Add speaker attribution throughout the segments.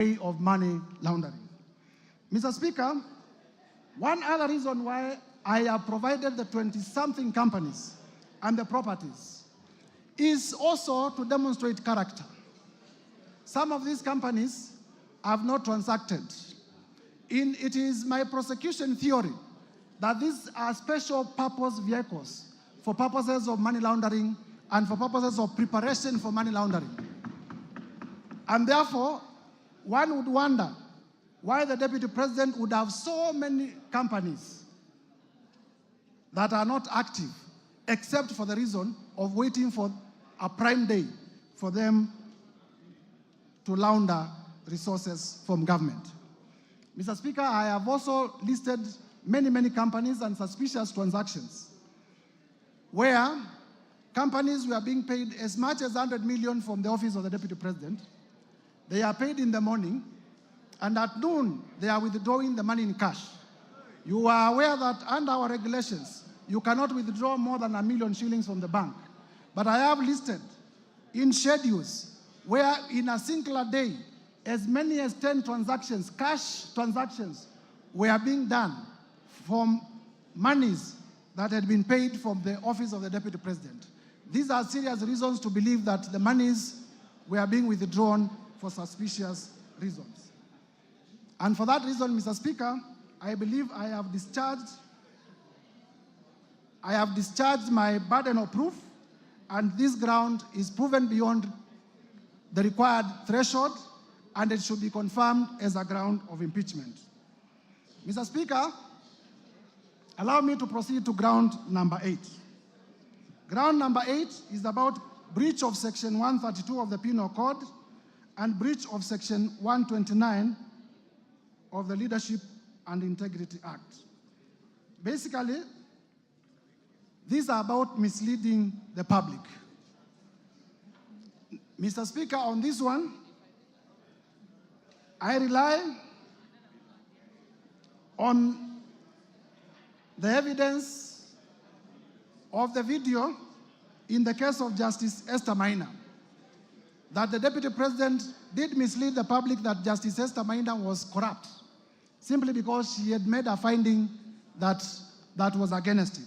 Speaker 1: of money laundering. Mr. Speaker, one other reason why I have provided the 20-something companies and the properties is also to demonstrate character. Some of these companies have not transacted. It is my prosecution theory that these are special purpose vehicles for purposes of money laundering and for purposes of preparation for money laundering. And therefore, one would wonder why the Deputy President would have so many companies that are not active, except for the reason of waiting for a prime day for them to launder resources from government. Mr. Speaker, I have also listed many companies and suspicious transactions where companies were being paid as much as 100 million from the office of the Deputy President. They are paid in the morning, and at noon, they are withdrawing the money in cash. You are aware that under our regulations, you cannot withdraw more than 1 million shillings from the bank. But I have listed in schedules where in a singular day, as many as 10 transactions, cash transactions, were being done from monies that had been paid from the office of the Deputy President. These are serious reasons to believe that the monies were being withdrawn for suspicious reasons. And for that reason, Mr. Speaker, I believe I have discharged my burden of proof, and this ground is proven beyond the required threshold, and it should be confirmed as a ground of impeachment. Mr. Speaker, allow me to proceed to ground number 8. Ground number 8 is about breach of Section 132 of the Penal Code and breach of Section 129 of the Leadership and Integrity Act. Basically, these are about misleading the public. Mr. Speaker, on this one, I rely on the evidence of the video in the case of Justice Esther Maina, that the Deputy President did mislead the public that Justice Esther Maina was corrupt, simply because she had made a finding that was against him.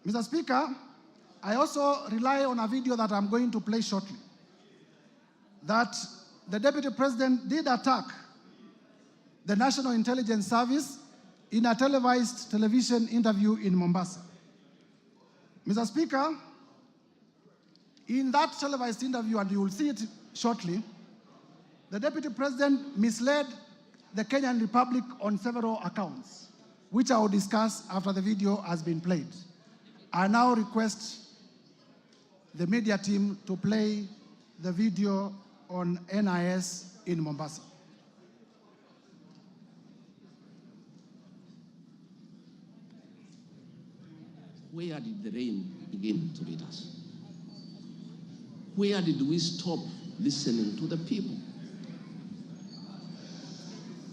Speaker 1: Mr. Speaker, I also rely on a video that I'm going to play shortly, that the Deputy President did attack the National Intelligence Service in a televised television interview in Mombasa. Mr. Speaker, in that televised interview, and you will see it shortly, the Deputy President misled the Kenyan Republic on several accounts, which I will discuss after the video has been played. I now request the media team to play the video on NIS in Mombasa.
Speaker 2: Where did the rain begin to beat us? Where did we stop listening to the people?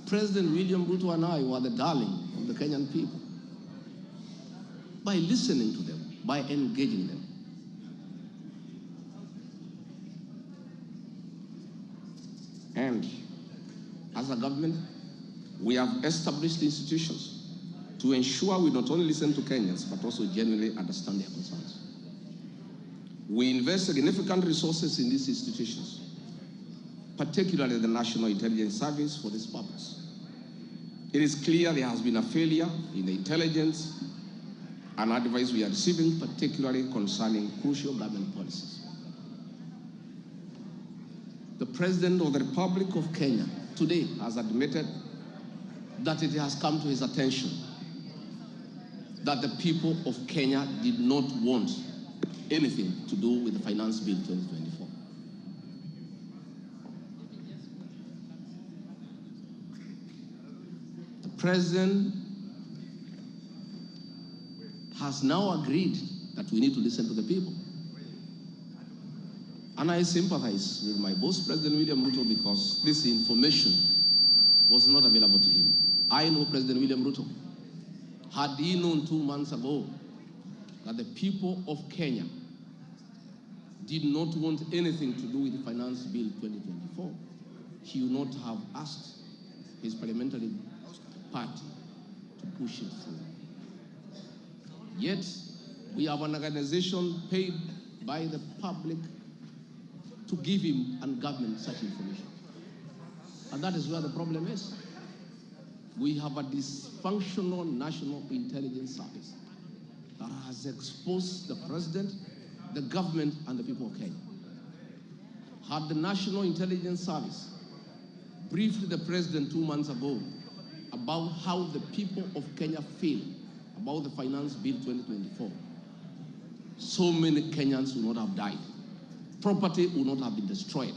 Speaker 2: President William Ruto and I were the darling of the Kenyan people. By listening to them, by engaging them. And as a government, we have established institutions to ensure we not only listen to Kenyans, but also genuinely understand their concerns. We invest significant resources in these institutions, particularly the National Intelligence Service, for this purpose. It is clear there has been a failure in the intelligence and advice we are receiving, particularly concerning crucial government policies. The President of the Republic of Kenya today has admitted that it has come to his attention that the people of Kenya did not want anything to do with the Finance Bill 2024. The President has now agreed that we need to listen to the people. And I sympathize with my boss, President William Ruto, because this information was not available to him. I know President William Ruto. Had he known 2 months ago that the people of Kenya did not want anything to do with the Finance Bill 2024, he would not have asked his parliamentary party to push it through. Yet, we have an organization paid by the public to give him and government such information. And that is where the problem is. We have a dysfunctional National Intelligence Service that has exposed the president, the government, and the people of Kenya. Had the National Intelligence Service briefed the president 2 months ago about how the people of Kenya feel about the Finance Bill 2024, so many Kenyans would not have died. Property would not have been destroyed.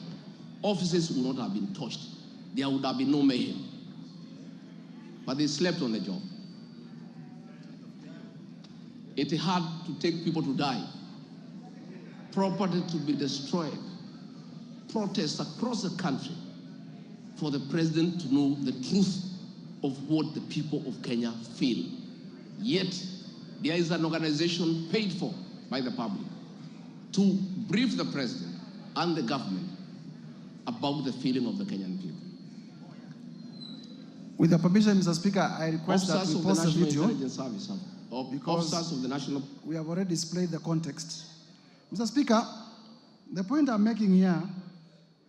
Speaker 2: Offices would not have been touched. There would have been no mayhem. But they slept on the job. It had to take people to die, property to be destroyed, protests across the country for the president to know the truth of what the people of Kenya feel. Yet, there is an organization paid for by the public to brief the president and the government about the feeling of the Kenyan people.
Speaker 1: With your permission, Mr. Speaker, I request
Speaker 2: Officers
Speaker 1: that we
Speaker 2: of the
Speaker 1: pause the
Speaker 2: National
Speaker 1: video
Speaker 2: Intelligence Service,
Speaker 1: because
Speaker 2: officers of the National...
Speaker 1: we have already displayed the context. Mr. Speaker, the point I'm making here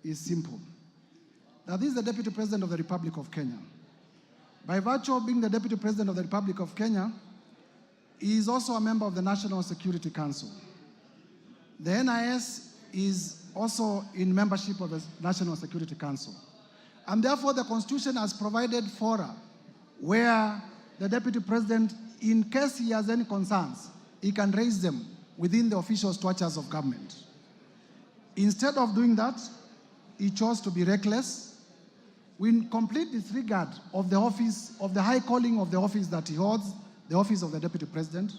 Speaker 1: is simple. That this is the Deputy President of the Republic of Kenya. By virtue of being the Deputy President of the Republic of Kenya, he is also a member of the National Security Council. The NIS is also in membership of the National Security Council. And therefore, the Constitution has provided fora where the Deputy President, in case he has any concerns, he can raise them within the official structures of government. Instead of doing that, he chose to be reckless, with complete disregard of the office, of the high calling of the office that he holds, the office of the Deputy President.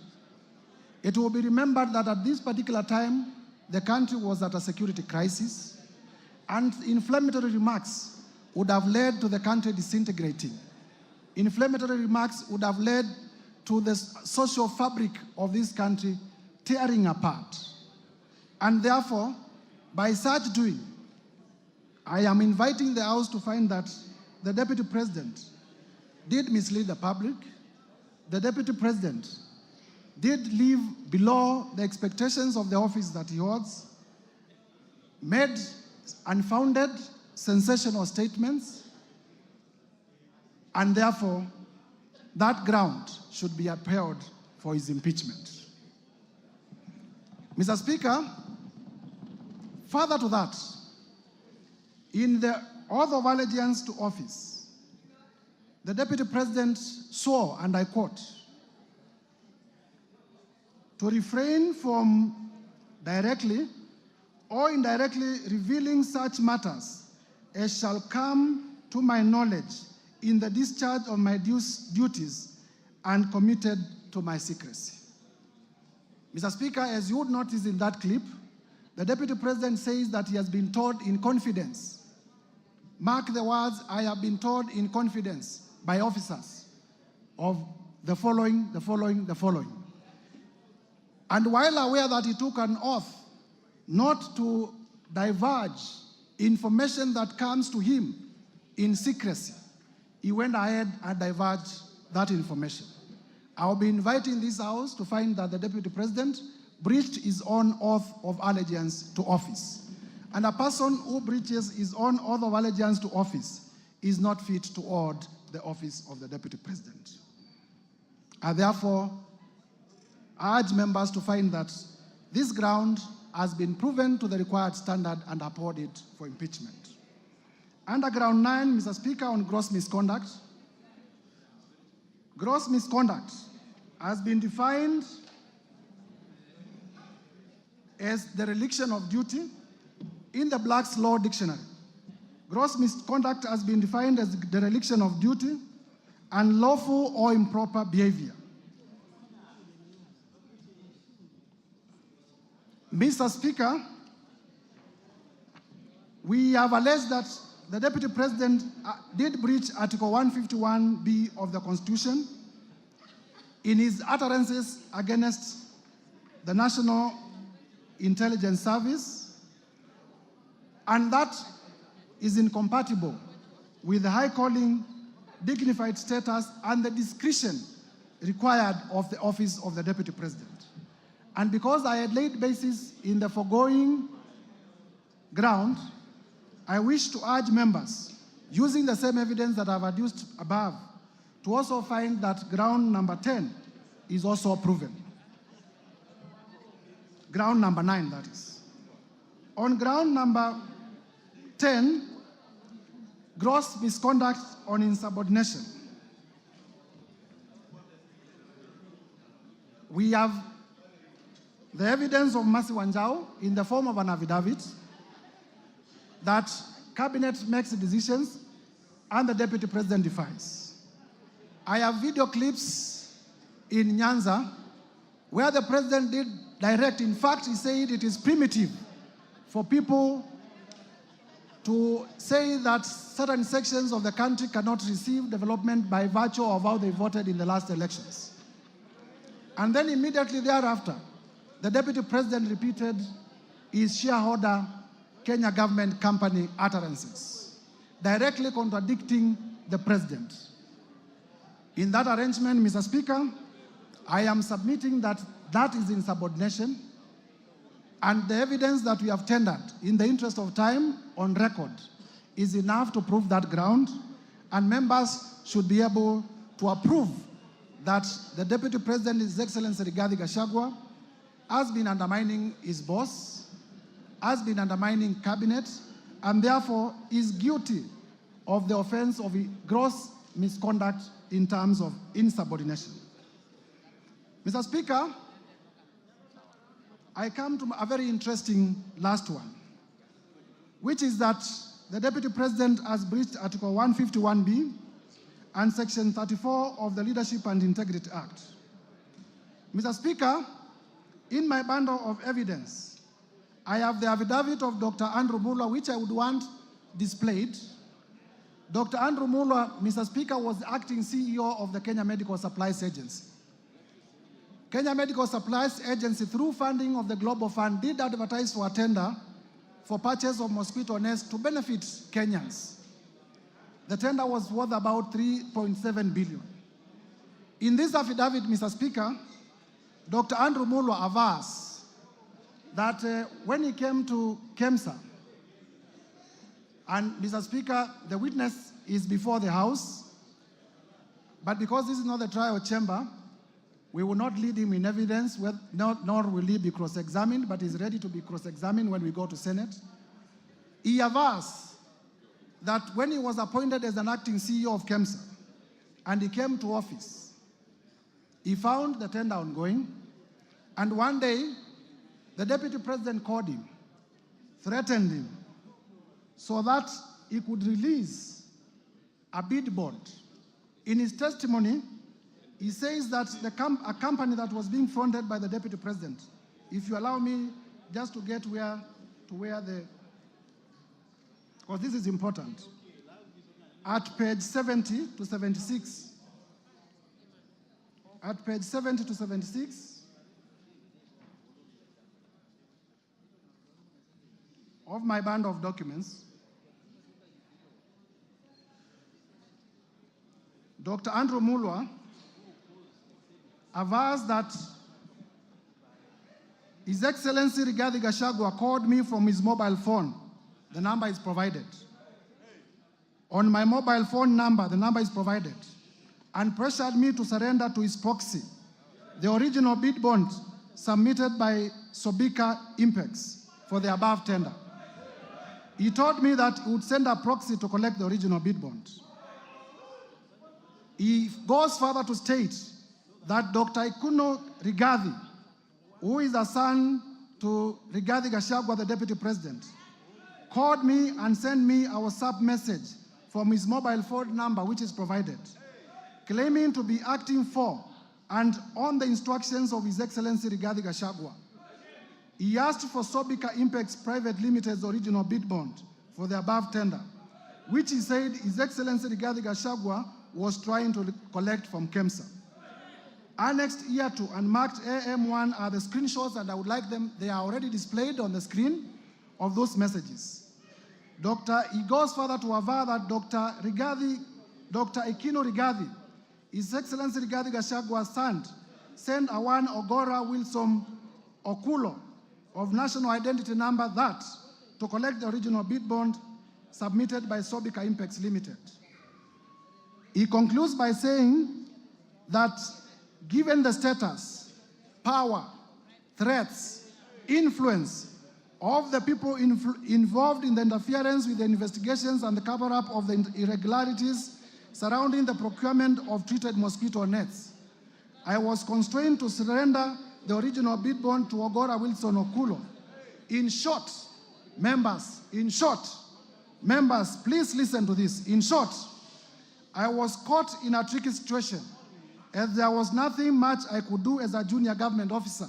Speaker 1: It will be remembered that at this particular time, the country was at a security crisis, and inflammatory remarks would have led to the country disintegrating. Inflammatory remarks would have led to the social fabric of this country tearing apart. And therefore, by such doing, I am inviting the House to find that the Deputy President did mislead the public. The Deputy President did live below the expectations of the office that he holds, made unfounded, sensational statements, and therefore, that ground should be upheld for his impeachment. Mr. Speaker, further to that, in the oath of allegiance to office, the Deputy President swore, and I quote, to refrain from directly or indirectly revealing such matters as shall come to my knowledge in the discharge of my duties and committed to my secrecy. Mr. Speaker, as you would notice in that clip, the Deputy President says that he has been told in confidence. Mark the words, I have been told in confidence by officers of the following. And while aware that he took an oath not to divulge information that comes to him in secrecy, he went ahead and divulged that information. I'll be inviting this House to find that the Deputy President breached his own oath of allegiance to office. And a person who breaches his own oath of allegiance to office is not fit to hold the office of the Deputy President. I therefore urge members to find that this ground has been proven to the required standard and uphold it for impeachment. Under ground 9, Mr. Speaker, on gross misconduct. Gross misconduct has been defined as the dereliction of duty in the Black's Law Dictionary. Gross misconduct has been defined as the dereliction of duty, unlawful or improper behavior. Mr. Speaker, we have alleged that the Deputy President did breach Article 151B of the Constitution in his utterances against the National Intelligence Service, and that is incompatible with the high calling, dignified status, and the discretion required of the office of the Deputy President. And because I had laid basis in the foregoing ground, I wish to urge members, using the same evidence that I've adduced above, to also find that ground number 10 is also proven. Ground number 9, that is. On ground number 10, gross misconduct on insubordination. We have the evidence of Mercy Wanjau in the form of an affidavit that cabinet makes decisions and the Deputy President defies. I have video clips in Nyanza where the President did direct. In fact, he said it is primitive for people to say that certain sections of the country cannot receive development by virtue of how they voted in the last elections. And then immediately thereafter, the Deputy President repeated his shareholder Kenya government company utterances, directly contradicting the President. In that arrangement, Mr. Speaker, I am submitting that that is insubordination, and the evidence that we have tendered in the interest of time on record is enough to prove that ground, and members should be able to approve that the Deputy President, His Excellency Rigathi Gachagua, has been undermining his boss, has been undermining cabinet, and therefore is guilty of the offense of gross misconduct in terms of insubordination. Mr. Speaker, I come to a very interesting last one, which is that the Deputy President has breached Article 151B and Section 34 of the Leadership and Integrity Act. Mr. Speaker, in my bundle of evidence, I have the affidavit of Dr. Andrew Muller, which I would want displayed. Dr. Andrew Muller, Mr. Speaker, was the acting CEO of the Kenya Medical Supplies Agency. Kenya Medical Supplies Agency, through funding of the Global Fund, did advertise for a tender for purchase of mosquito nets to benefit Kenyans. The tender was worth about 3.7 billion. In this affidavit, Mr. Speaker, Dr. Andrew Muller avers that when he came to KEMSA, and Mr. Speaker, the witness is before the House, but because this is not the trial chamber, we will not lead him in evidence, nor will he be cross-examined, but he's ready to be cross-examined when we go to Senate. He avers that when he was appointed as an acting CEO of KEMSA, and he came to office, he found the tender ongoing, and one day, the Deputy President called him, threatened him, so that he could release a bid bond. In his testimony, he says that a company that was being fronted by the Deputy President, if you allow me just to get where the, because this is important, at page 70 to 76, at page 70 to 76 of my bundle of documents, Dr. Andrew Muller avers that His Excellency Rigathi Gachagua called me from his mobile phone. The number is provided. On my mobile phone number, the number is provided, and pressured me to surrender to his proxy the original bid bond submitted by Sobika Impex for the above tender. He told me that he would send a proxy to collect the original bid bond. He goes further to state that Dr. Ikuno Rigathi, who is a son to Rigathi Gachagua, the Deputy President, called me and sent me a WhatsApp message from his mobile phone number, which is provided, claiming to be acting for and on the instructions of His Excellency Rigathi Gachagua. He asked for Sobika Impex Private Limited's original bid bond for the above tender, which he said His Excellency Rigathi Gachagua was trying to collect from KEMSA. Annexed here to and marked AM1 are the screenshots, and I would like them, they are already displayed on the screen of those messages. He goes further to aver that Dr. Ekino Rigathi, His Excellency Rigathi Gachagua sent a one Ogora Wilson Okulo of national identity number that to collect the original bid bond submitted by Gachagua Impeachment Limited. He concludes by saying that given the status, power, threats, influence of the people involved in the interference with the investigations and the cover-up of the irregularities surrounding the procurement of treated mosquito nets, I was constrained to surrender the original bid bond to Ogora Wilson Okulo. In short, members, please listen to this. In short, I was caught in a tricky situation as there was nothing much I could do as a junior government officer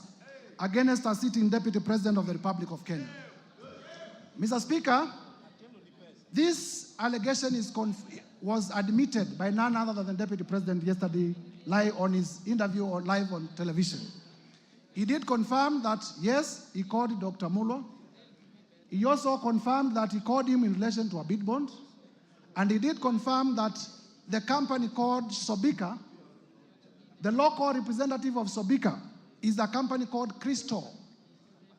Speaker 1: against a sitting Deputy President of the Republic of Kenya. Mr. Speaker, this allegation was admitted by none other than the Deputy President yesterday live on his interview or live on television. He did confirm that, yes, he called Dr. Mulo. He also confirmed that he called him in relation to a bid bond. And he did confirm that the company called Sobika, the local representative of Sobika, is a company called Crystal.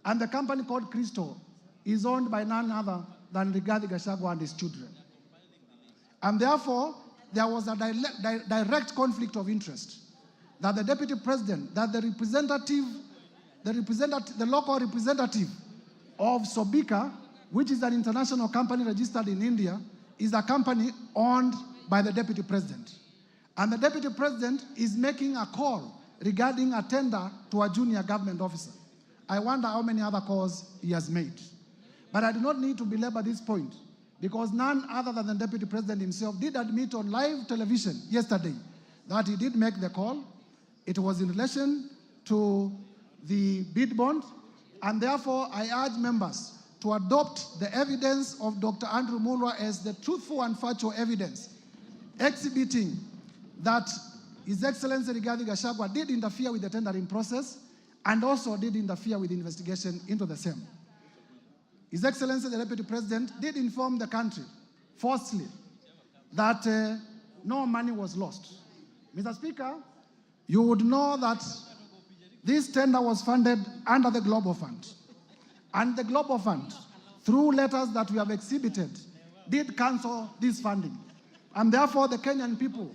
Speaker 1: And the company called Crystal is owned by none other than Rigathi Gachagua and his children. And therefore, there was a direct conflict of interest that the Deputy President, that the local representative of Sobika, which is an international company registered in India, is a company owned by the Deputy President. And the Deputy President is making a call regarding a tender to a junior government officer. I wonder how many other calls he has made. But I do not need to belabor this point because none other than the Deputy President himself did admit on live television yesterday that he did make the call. It was in relation to the bid bond, and therefore I urge members to adopt the evidence of Dr. Andrew Mulwa as the truthful and factual evidence exhibiting that His Excellency Rigathi Gachagua did interfere with the tendering process and also did interfere with the investigation into the same. His Excellency the Deputy President did inform the country falsely that no money was lost. Mr. Speaker, you would know that this tender was funded under the Global Fund. And the Global Fund, through letters that we have exhibited, did cancel this funding. And therefore, the Kenyan people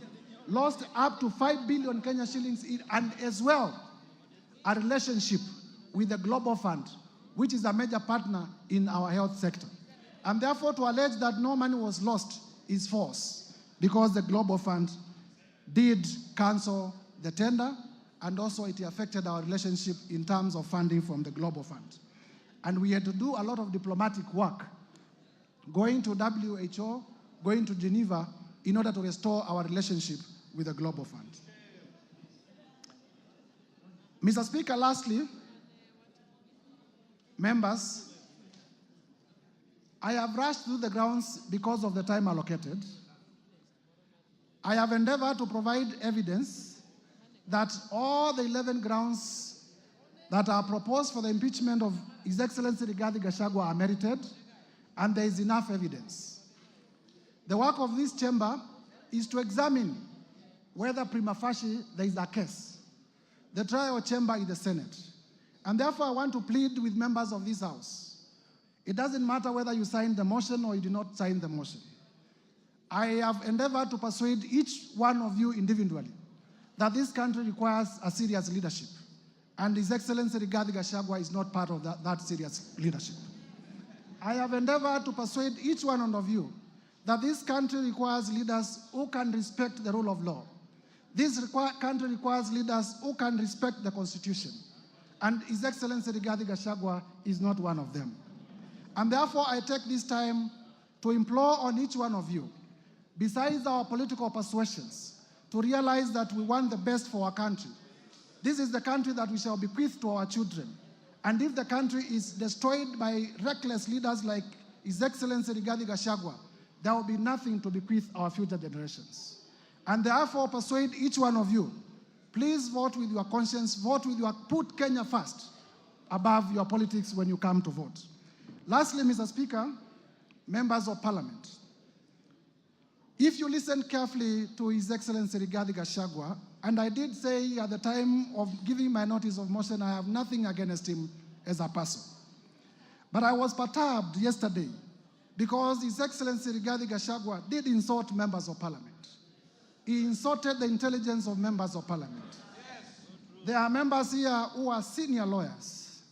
Speaker 1: lost up to 5 billion Kenya shillings and as well a relationship with the Global Fund, which is a major partner in our health sector. And therefore, to allege that no money was lost is false because the Global Fund did cancel the tender and also it affected our relationship in terms of funding from the Global Fund. And we had to do a lot of diplomatic work, going to WHO, going to Geneva, in order to restore our relationship with the Global Fund. Mr. Speaker, lastly, members, I have rushed through the grounds because of the time allocated. I have endeavored to provide evidence that all the 11 grounds that are proposed for the impeachment of His Excellency Rigathi Gachagua are merited, and there is enough evidence. The work of this chamber is to examine whether prima facie there is a case. The trial chamber is the Senate. And therefore, I want to plead with members of this House. It doesn't matter whether you signed the motion or you did not sign the motion. I have endeavored to persuade each one of you individually that this country requires a serious leadership. And His Excellency Rigathi Gachagua is not part of that serious leadership. I have endeavored to persuade each one of you that this country requires leaders who can respect the rule of law. This country requires leaders who can respect the Constitution. And His Excellency Rigathi Gachagua is not one of them. And therefore, I take this time to implore on each one of you, besides our political persuasions, to realize that we want the best for our country. This is the country that we shall bequeath to our children. And if the country is destroyed by reckless leaders like His Excellency Rigathi Gachagua, there will be nothing to bequeath our future generations. And therefore, persuade each one of you, please vote with your conscience, put Kenya first above your politics when you come to vote. Lastly, Mr. Speaker, members of parliament. If you listen carefully to His Excellency Rigathi Gachagua, and I did say at the time of giving my notice of motion, I have nothing against him as a person. But I was perturbed yesterday because His Excellency Rigathi Gachagua did insult members of parliament. He insulted the intelligence of members of parliament. There are members here who are senior lawyers.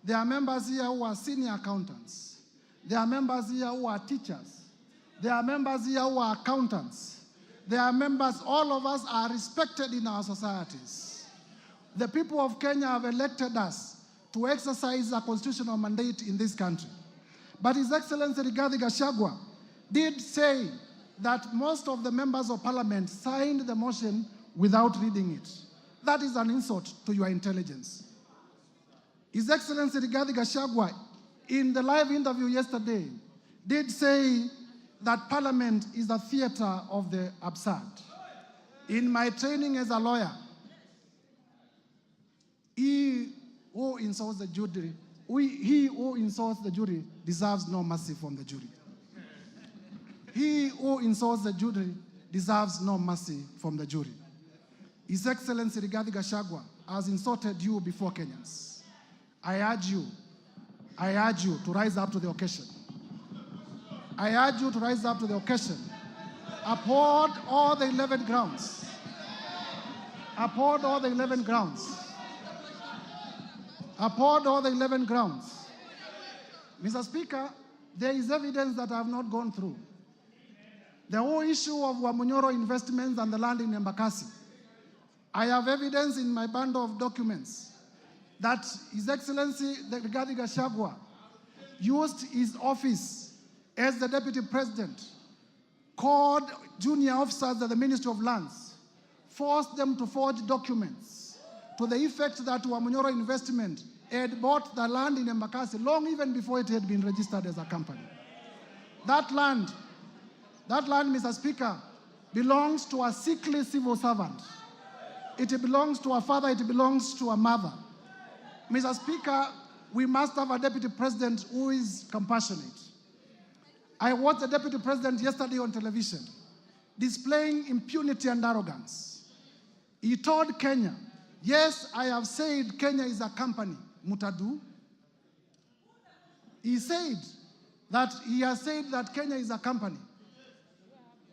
Speaker 1: There are members here who are senior accountants. There are members here who are teachers. There are members here who are accountants. There are members, all of us are respected in our societies. The people of Kenya have elected us to exercise a constitutional mandate in this country. But His Excellency Rigathi Gachagua did say that most of the members of parliament signed the motion without reading it. That is an insult to your intelligence. His Excellency Rigathi Gachagua, in the live interview yesterday, did say that parliament is a theater of the absurd. In my training as a lawyer, he who insults the jury, he who insults the jury deserves no mercy from the jury. He who insults the jury deserves no mercy from the jury. His Excellency Rigathi Gachagua has insulted you before Kenyans. I urge you to rise up to the occasion. I urge you to rise up to the occasion. Uphold all the 11 grounds. Uphold all the 11 grounds. Uphold all the 11 grounds. Mr. Speaker, there is evidence that I have not gone through. The whole issue of Wamunyoro investments and the land in Embakasi. I have evidence in my bundle of documents that His Excellency Rigathi Gachagua used his office as the Deputy President, called junior officers at the Ministry of Lands, forced them to forge documents to the effect that Wamunyoro Investment had bought the land in Embakasi long even before it had been registered as a company. That land, Mr. Speaker, belongs to a sickly civil servant. It belongs to a father, it belongs to a mother. Mr. Speaker, we must have a Deputy President who is compassionate. I watched the Deputy President yesterday on television displaying impunity and arrogance. He told Kenya, yes, I have said Kenya is a company, Mutadu. He has said that Kenya is a company.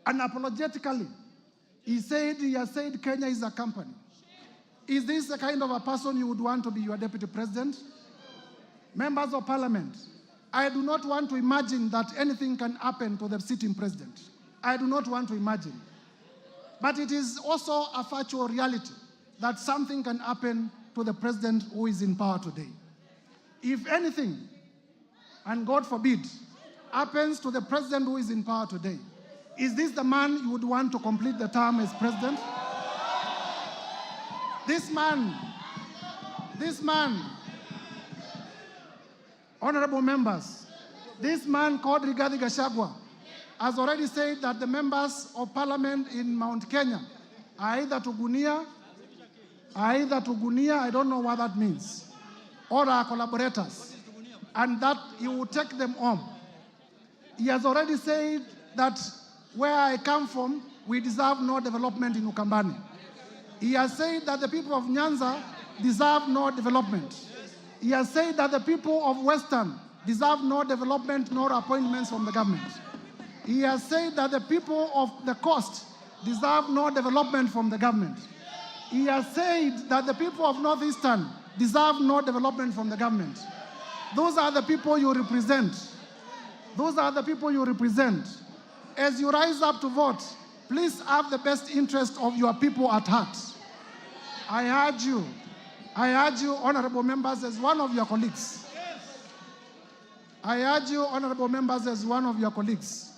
Speaker 1: Unapologetically, he has said Kenya is a company. Is this the kind of a person you would want to be your Deputy President? Members of Parliament, I do not want to imagine that anything can happen to the sitting president. I do not want to imagine. But it is also a factual reality that something can happen to the president who is in power today. If anything, and God forbid, happens to the president who is in power today, is this the man you would want to complete the term as president? This man, honorable members, this man called Rigathi Gachagua has already said that the members of parliament in Mount Kenya are either to Gunia, I don't know what that means, or are collaborators, and that he will take them home. He has already said that where I come from, we deserve no development in Ukambani. He has said that the people of Nyanza deserve no development. He has said that the people of Western deserve no development nor appointments from the government. He has said that the people of the coast deserve no development from the government. He has said that the people of Northeastern deserve no development from the government. Those are the people you represent. Those are the people you represent. As you rise up to vote, please have the best interest of your people at heart. I urge you, honorable members, as one of your colleagues. I urge you, honorable members, as one of your colleagues.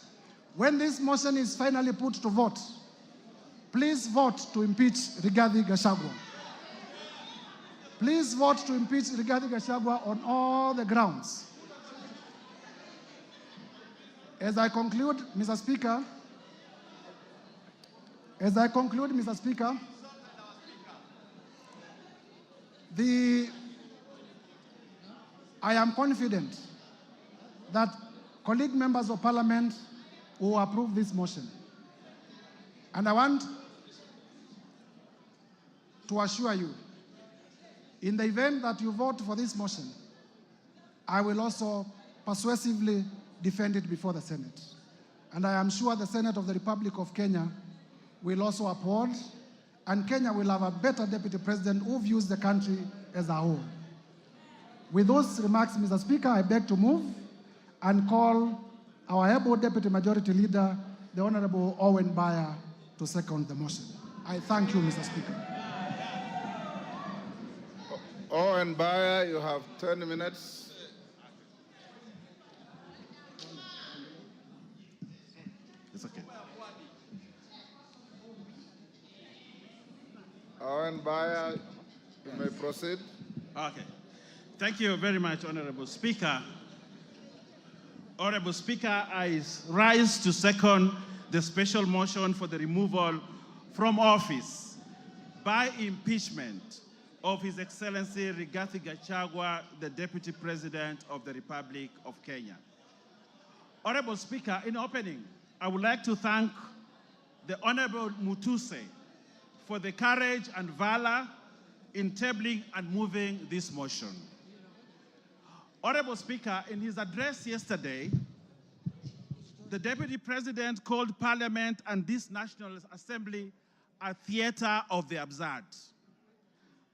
Speaker 1: When this motion is finally put to vote, please vote to impeach Rigathi Gachagua. Please vote to impeach Rigathi Gachagua on all the grounds. As I conclude, Mr. Speaker, I am confident that colleague members of parliament who approve this motion. And I want to assure you, in the event that you vote for this motion, I will also persuasively defend it before the Senate. And I am sure the Senate of the Republic of Kenya will also uphold, and Kenya will have a better deputy president who views the country as a whole. With those remarks, Mr. Speaker, I beg to move and call our able deputy majority leader, the Honorable Owen Baya, to second the motion. I thank you, Mr. Speaker.
Speaker 3: Owen Baya, you have 10 minutes.
Speaker 4: It's okay.
Speaker 3: Owen Baya, you may proceed.
Speaker 4: Okay. Thank you very much, Honorable Speaker. Honorable Speaker, I rise to second the special motion for the removal from office by impeachment of His Excellency Rigathi Gachagua, the Deputy President of the Republic of Kenya. Honorable Speaker, in opening, I would like to thank the Honorable Mutuse for the courage and valor in tabling and moving this motion. Honorable Speaker, in his address yesterday, the Deputy President called Parliament and this National Assembly a theater of the absurd,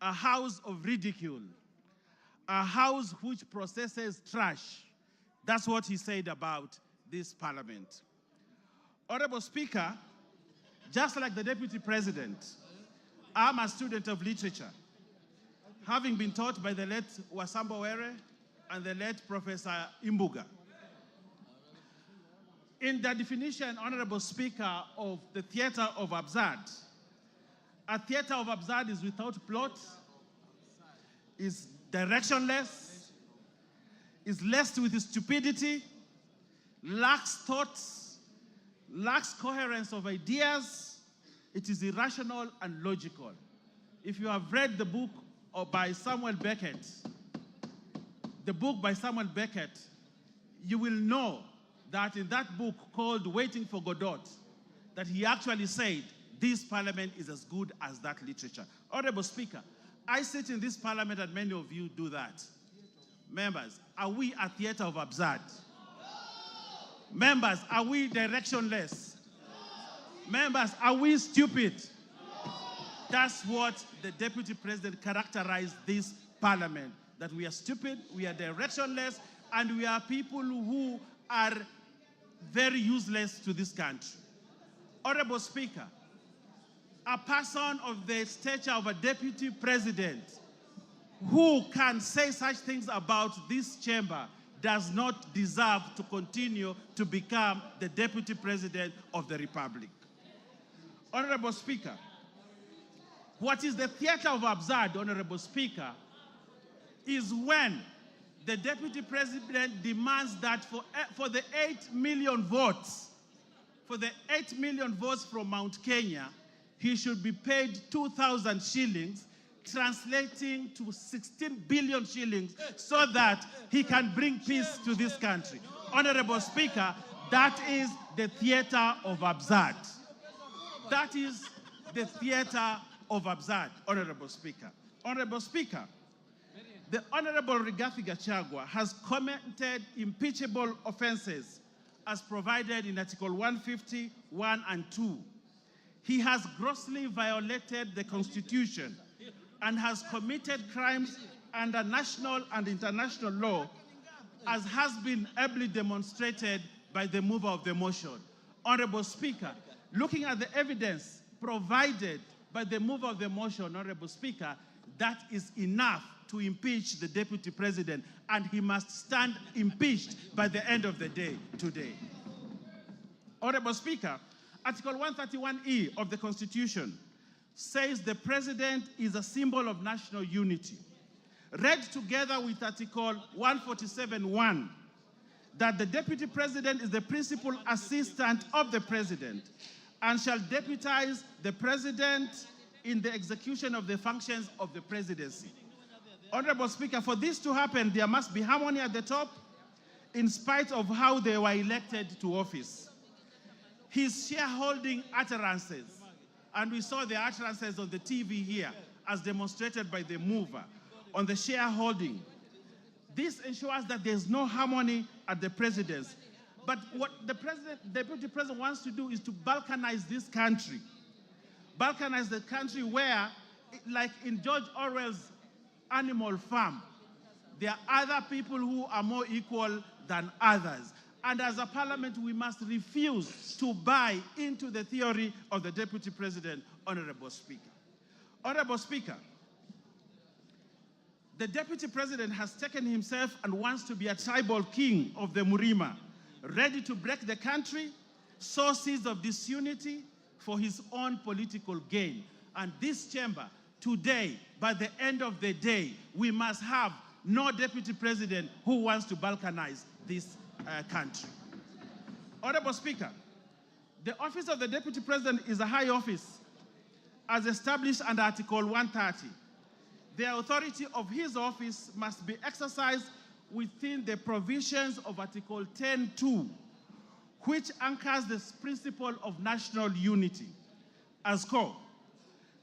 Speaker 4: a house of ridicule, a house which processes trash. That's what he said about this Parliament. Honorable Speaker, just like the Deputy President, I'm a student of literature, having been taught by the late Wasambo Were and the late Professor Imbuga. In the definition, Honorable Speaker, of the theater of absurd, a theater of absurd is without plot, is directionless, is laced with stupidity, lacks thoughts, lacks coherence of ideas. It is irrational and logical. If you have read the book by Samuel Beckett, you will know that in that book called Waiting for Godot, that he actually said, this parliament is as good as that literature. Honorable Speaker, I sit in this parliament and many of you do that. Members, are we a theater of absurd? Members, are we directionless? Members, are we stupid? That's what the Deputy President characterized this parliament, that we are stupid, we are directionless, and we are people who are very useless to this country. Honorable Speaker, a person of the stature of a Deputy President who can say such things about this chamber does not deserve to continue to become the Deputy President of the Republic. Honorable Speaker, what is the theater of absurd, Honorable Speaker, is when the Deputy President demands that for the 8 million votes, from Mount Kenya, he should be paid 2,000 shillings, translating to 16 billion shillings, so that he can bring peace to this country. Honorable Speaker, that is the theater of absurd. That is the theater of absurd, Honorable Speaker. Honorable Speaker, the Honorable Rigathi Gachagua has committed impeachable offenses as provided in Article 150, 1 and 2. He has grossly violated the Constitution and has committed crimes under national and international law, as has been ably demonstrated by the mover of the motion. Honorable Speaker, looking at the evidence provided by the mover of the motion, Honorable Speaker, that is enough to impeach the Deputy President, and he must stand impeached by the end of the day today. Honorable Speaker, Article 131E of the Constitution says the President is a symbol of national unity. Read together with Article 147(1), that the Deputy President is the principal assistant of the President and shall deputize the President in the execution of the functions of the presidency. Honorable Speaker, for this to happen, there must be harmony at the top, in spite of how they were elected to office. His shareholding utterances, and we saw the utterances on the TV here, as demonstrated by the mover, on the shareholding. This ensures that there's no harmony at the presidency. But what the deputy president wants to do is to balkanize this country. Balkanize the country where, like in George Orwell's Animal Farm, there are other people who are more equal than others. And as a parliament, we must refuse to buy into the theory of the deputy president, Honorable Speaker. Honorable Speaker, the deputy president has taken himself and wants to be a tribal king of the Murima, ready to break the country, sow seeds of disunity for his own political gain. And this chamber, today, by the end of the day, we must have no deputy president who wants to balkanize this country. Honorable Speaker, the office of the deputy president is a high office as established under Article 130. The authority of his office must be exercised within the provisions of Article 10(2), which anchors this principle of national unity. As core,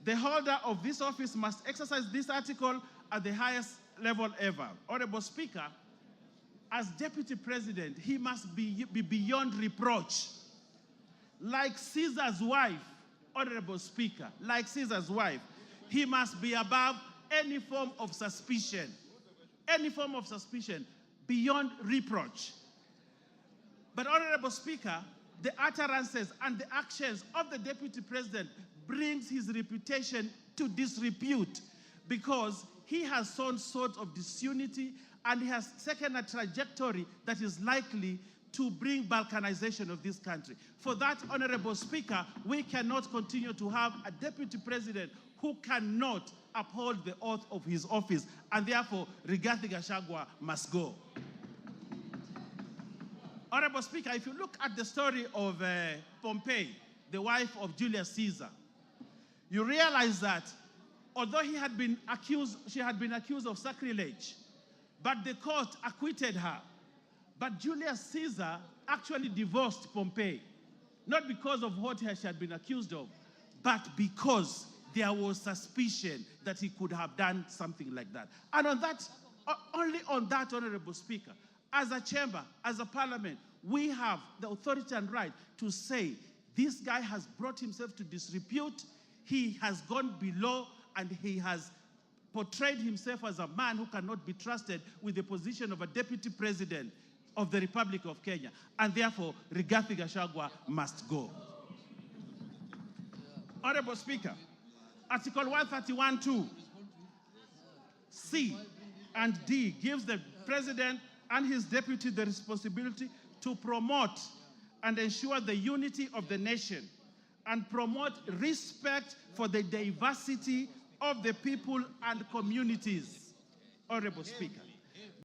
Speaker 4: the holder of this office must exercise this article at the highest level ever. Honorable Speaker, as deputy president, he must be beyond reproach. Like Caesar's wife, Honorable Speaker, like Caesar's wife, he must be above any form of suspicion, beyond reproach. But Honorable Speaker, the utterances and the actions of the deputy president brings his reputation to disrepute because he has sown sort of disunity and he has taken a trajectory that is likely to bring balkanization of this country. For that, Honorable Speaker, we cannot continue to have a deputy president who cannot uphold the oath of his office, and therefore, Rigathi Gachagua must go. Honorable Speaker, if you look at the story of Pompey, the wife of Julius Caesar, you realize that although she had been accused of sacrilege, but the court acquitted her. But Julius Caesar actually divorced Pompey, not because of what she had been accused of, but because there was suspicion that he could have done something like that. And on that, only on that, Honorable Speaker, as a chamber, as a parliament, we have the authority and right to say, this guy has brought himself to disrepute, he has gone below, and he has portrayed himself as a man who cannot be trusted with the position of a deputy president of the Republic of Kenya. And therefore, Rigathi Gachagua must go. Honorable Speaker, Article 131(2), C and D gives the president and his deputy the responsibility to promote and ensure the unity of the nation and promote respect for the diversity of the people and communities. Honorable Speaker,